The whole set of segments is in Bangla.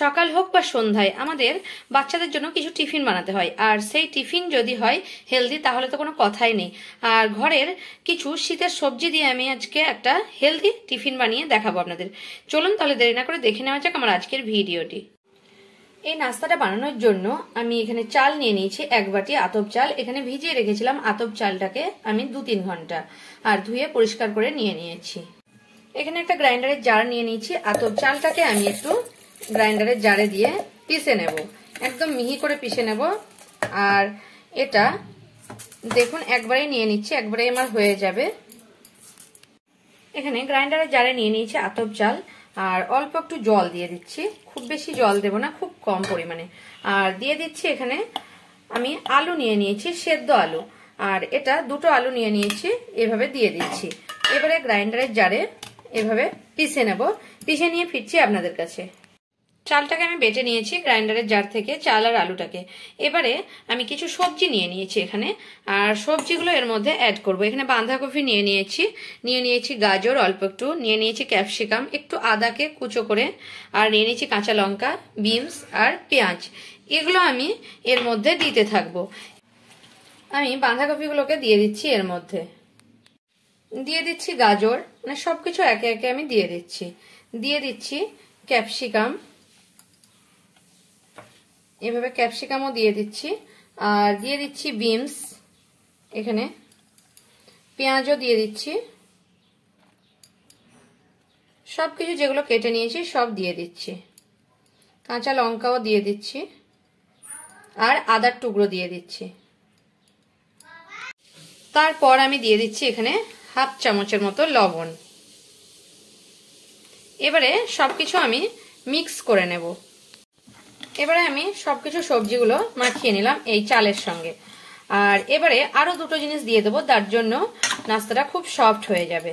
সকাল হোক বা সন্ধ্যায় আমাদের বাচ্চাদের জন্য কিছু টিফিন বানাতে হয়, আর সেই টিফিন যদি হয় হেলদি তাহলে তো কোনো কথাই নেই। আর ঘরের কিছু শীতের সবজি দিয়ে আমি আজকে একটা হেলদি টিফিন বানিয়ে দেখাবো আপনাদের। চলুন তাহলে দেরি না করে দেখে নেওয়া যাক আমার আজকের ভিডিওটি। এই নাস্তাটা বানানোর জন্য আমি এখানে চাল নিয়ে নিয়েছি, 1 বাটি আতপ চাল। এখানে ভিজিয়ে রেখেছিলাম আতপ চালটাকে আমি 2-3 ঘন্টা, আর ধুয়ে পরিষ্কার করে নিয়ে নিয়েছি। এখানে একটা গ্রাইন্ডারের জার নিয়ে নিয়েছি। আতপ চালটাকে আমি একটু গ্রাইন্ডারের জারে দিয়ে পিষে নেব, একদম মিহি করে পিষে নেব। আর এটা দেখুন একবারেই নিয়ে নিচ্ছি, একবারেই আমার হয়ে যাবে। এখানে গ্রাইন্ডারের জারে নিয়ে নিয়েছি আতপ চাল, আর অল্প একটু জল দিয়ে দিচ্ছি, খুব বেশি জল দেব না, খুব কম পরিমাণে। আর দিয়ে দিচ্ছি এখানে আমি আলু নিয়ে নিয়েছি, সেদ্ধ আলু, আর এটা 2টো আলু নিয়ে নিয়েছি, এভাবে দিয়ে দিচ্ছি। এবারে গ্রাইন্ডারের জারে এভাবে পিষে নেব, পিষে নিয়ে ফিরছি আপনাদের কাছে। চালটাকে আমি বেটে নিয়েছি গ্রাইন্ডারের জার থেকে, চাল আর আলুটাকে। এবারে আমি কিছু সবজি নিয়ে নিয়েছি এখানে, আর সবজিগুলো এর মধ্যে অ্যাড করব। এখানে বাঁধাকপি নিয়ে নিয়েছি গাজর অল্প একটু, নিয়ে নিয়েছি ক্যাপসিকাম, একটু আদাকে কুচো করে, আর নিয়ে নিয়েছি কাঁচা লঙ্কা, বিনস আর পেঁয়াজ। এগুলো আমি এর মধ্যে দিতে থাকবো। আমি বাঁধাকপিগুলোকে দিয়ে দিচ্ছি এর মধ্যে, দিয়ে দিচ্ছি গাজর, মানে সবকিছু একে একে আমি দিয়ে দিচ্ছি ক্যাপসিকাম, এভাবে ক্যাপসিকামও দিয়ে দিচ্ছি, আর দিয়ে দিচ্ছি বিনস, এখানে পেঁয়াজও দিয়ে দিচ্ছি, সবকিছু যেগুলো কেটে নিয়েছি সব দিয়ে দিচ্ছি, কাঁচা লঙ্কাও দিয়ে দিচ্ছি, আর আদার টুকরো দিয়ে দিচ্ছি। তারপর আমি দিয়ে দিচ্ছি এখানে 1/2 চামচের মতো লবণ। এবারে সবকিছু আমি মিক্স করে নেব। এবারে আমি সবকিছু সবজিগুলো মাখিয়ে নিলাম এই চালের সঙ্গে, আর এবারে আরো 2টো জিনিস দিয়ে দেবো, তার জন্য নাস্তাটা খুব সফট হয়ে যাবে।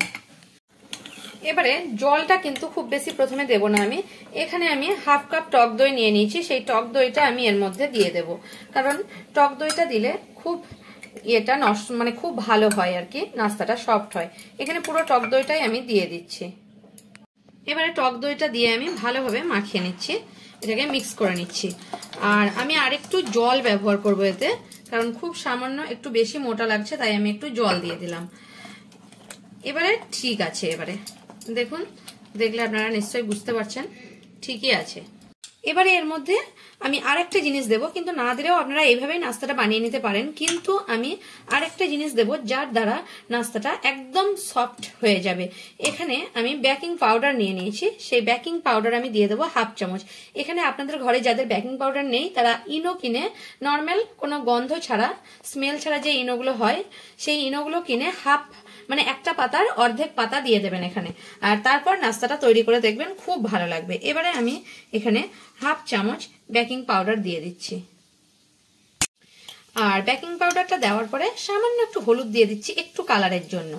এবারে জলটা কিন্তু খুব বেশি প্রথমে দেব না আমি। এখানে আমি 1/2 কাপ টক দই নিয়ে নিয়েছি, সেই টক দইটা আমি এর মধ্যে দিয়ে দেব, কারণ টক দইটা দিলে খুব এটা মানে খুব ভালো হয় আর কি, নাস্তাটা সফট হয়। এখানে পুরো টক দইটাই আমি দিয়ে দিচ্ছি। এবারে টক দইটা দিয়ে আমি ভালোভাবে মাখিয়ে নিচ্ছি, এটাকে মিক্স করে নিচ্ছি। আর আমি আরেকটু জল ব্যবহার করব এতে, কারণ খুব সামান্য একটু বেশি মোটা লাগছে, তাই আমি একটু জল দিয়ে দিলাম। এবারে ঠিক আছে, এবারে দেখুন, দেখলে আপনারা নিশ্চয়ই বুঝতে পারছেন ঠিকই আছে। এবারে এর মধ্যে আমি আরেকটা জিনিস দেব, কিন্তু না দিলেও আপনারা এইভাবেই নাস্তাটা বানিয়ে নিতে পারেন, কিন্তু আমি আরেকটা জিনিস দেব যার দ্বারা নাস্তাটা একদম সফট হয়ে যাবে। এখানে আমি বেকিং পাউডার নিয়ে নিয়েছি, সেই বেকিং পাউডার আমি দিয়ে দেবো 1/2 চামচ। এখানে আপনাদের ঘরে যাদের বেকিং পাউডার নেই তারা ইনো কিনে, নর্মাল কোনো গন্ধ ছাড়া, স্মেল ছাড়া যে ইনোগুলো হয় সেই ইনোগুলো কিনে মানে একটা পাতার অর্ধেক পাতা দিয়ে দেবেন এখানে, আর তারপর নাস্তাটা তৈরি করে দেখবেন খুব ভালো লাগবে। এবারে আমি এখানে 1/2 চামচ বেকিং পাউডার দিয়ে দিচ্ছি, আর বেকিং পাউডারটা দেওয়ার পরে সামান্য একটু হলুদ দিয়ে দিচ্ছি একটু কালারের জন্য,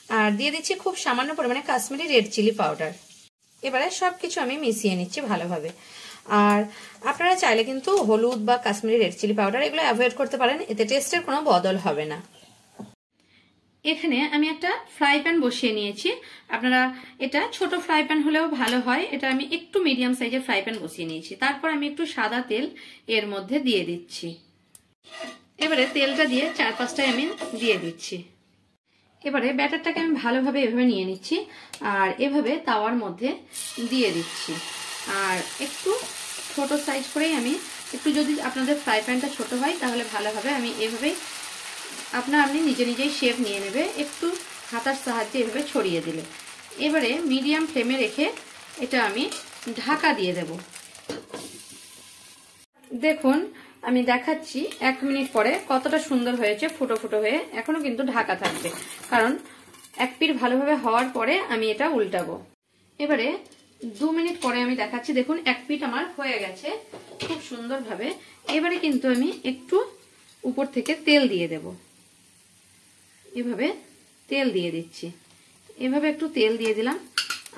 আর দিয়ে দিচ্ছি খুব সামান্য পরিমাণে কাশ্মীরি রেড চিলি পাউডার। এবারে সবকিছু আমি মিশিয়ে নিচ্ছি ভালোভাবে। আর আপনারা চাইলে কিন্তু হলুদ বা কাশ্মীরি রেড চিলি পাউডার এগুলো অ্যাভয়েড করতে পারেন, এতে টেস্টের কোনো বদল হবে না। এখানে আমি একটা ফ্রাই প্যান বসিয়ে নিয়েছি, আপনারা এটা ছোট ফ্রাই প্যান হলেও ভালো হয়, এটা আমি একটু মিডিয়াম সাইজের ফ্রাই প্যান বসিয়ে নিয়েছি। তারপর আমি একটু সাদা তেল এর মধ্যে দিয়ে দিচ্ছি। এবারে তেলটা দিয়ে 4-5টায় আমি দিয়ে দিচ্ছি। এবারে ব্যাটারটাকে আমি ভালোভাবে এভাবে নিয়ে নিচ্ছি, আর এভাবে তাওয়ার মধ্যে দিয়ে দিচ্ছি। আর একটু ছোট সাইজ করেই আমি একটু, যদি আপনাদের ফ্রাই প্যানটা ছোট হয় তাহলে ভালো হবে, আমি এভাবেই আপনি নিজেই শেপ নিয়ে নেবে, একটু হাতার সাহায্যে এভাবে ছড়িয়ে দিলে। এবারে মিডিয়াম ফ্লেমে রেখে এটা আমি ঢাকা দিয়ে দেব। দেখুন আমি দেখাচ্ছি 1 মিনিট পরে কতটা সুন্দর হয়েছে, ফুটো ফুটো হয়ে। এখনো কিন্তু ঢাকা থাকবে, কারণ 1 পিঠ ভালোভাবে হওয়ার পরে আমি এটা উল্টাবো। এবারে 2 মিনিট পরে আমি দেখাচ্ছি, দেখুন 1 পিঠ আমার হয়ে গেছে খুব সুন্দরভাবে। এবারে কিন্তু আমি একটু উপর থেকে তেল দিয়ে দেব, এভাবে তেল দিয়ে দিচ্ছি, এভাবে একটু তেল দিয়ে দিলাম।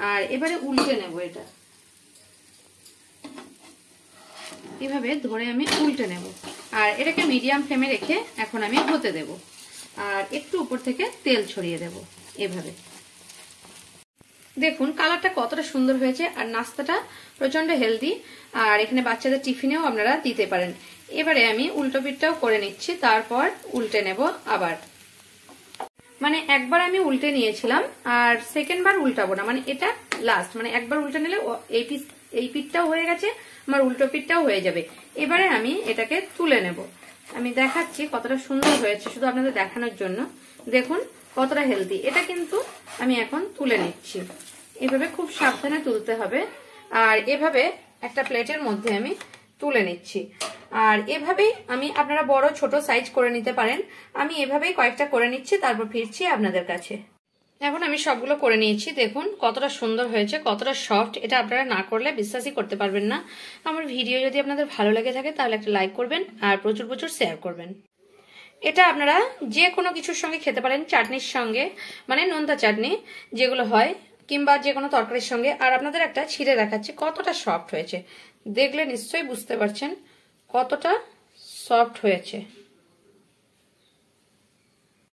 আর এবারে উল্টে নেব, এটা এভাবে ধরে আমি উল্টে নেব, আর এটাকে মিডিয়াম ফ্লেমে রেখে এখন আমি হতে দেব, আর একটু উপর থেকে তেল ছড়িয়ে দেব এভাবে। দেখুন কালারটা কতটা সুন্দর হয়েছে, আর নাস্তাটা প্রচন্ড হেলদি, আর এখানে বাচ্চাদের টিফিনেও আপনারা দিতে পারেন। এবারে আমি উল্টো পিঠটাও করে নিচ্ছি, তারপর উল্টে নেব আবার। মানে একবার আমি উল্টে নিয়েছিলাম আর সেকেন্ড বার উল্টাবো না, মানে এটা লাস্ট, মানে একবার উল্টে নিলে এই পিঠটাও হয়ে গেছে, আমার উল্টো পিঠটাও হয়ে যাবে। এবারে আমি এটাকে তুলে নেব। আমি দেখাচ্ছি কতটা সুন্দর হয়েছে, শুধু আপনাদের দেখানোর জন্য। দেখুন কতটা হেলদি। এটা কিন্তু আমি এখন তুলে নিচ্ছি। এভাবে খুব সাবধানে তুলতে হবে, আর এভাবে একটা প্লেটের মধ্যে আমি তুলে নিচ্ছি। আর এভাবেই আপনারা বড় ছোট সাইজ করে নিতে পারেন। আমি এভাবেই কয়েকটা করে নিচ্ছি, তারপর ফিরছি আপনাদের কাছে। এখন আমি সবগুলো করে নিয়েছি। দেখুন কতটা সুন্দর হয়েছে, কতটা সফট। এটা আপনারা না করলে বিশ্বাসই করতে পারবেন না। আমার ভিডিও যদি আপনাদের ভালো লেগে থাকে তাহলে একটা লাইক করবেন আর প্রচুর প্রচুর শেয়ার করবেন। এটা আপনারা যে কোনো কিছুর সঙ্গে খেতে পারেন, চাটনির সঙ্গে, মানে নোনতা চাটনি যেগুলো হয়, কিংবা যে কোনো তরকারির সঙ্গে। আর আপনাদের একটা ছিঁড়ে দেখাচ্ছি কতটা সফট হয়েছে, দেখলে নিশ্চয়ই বুঝতে পারছেন কতটা সফট হয়েছে।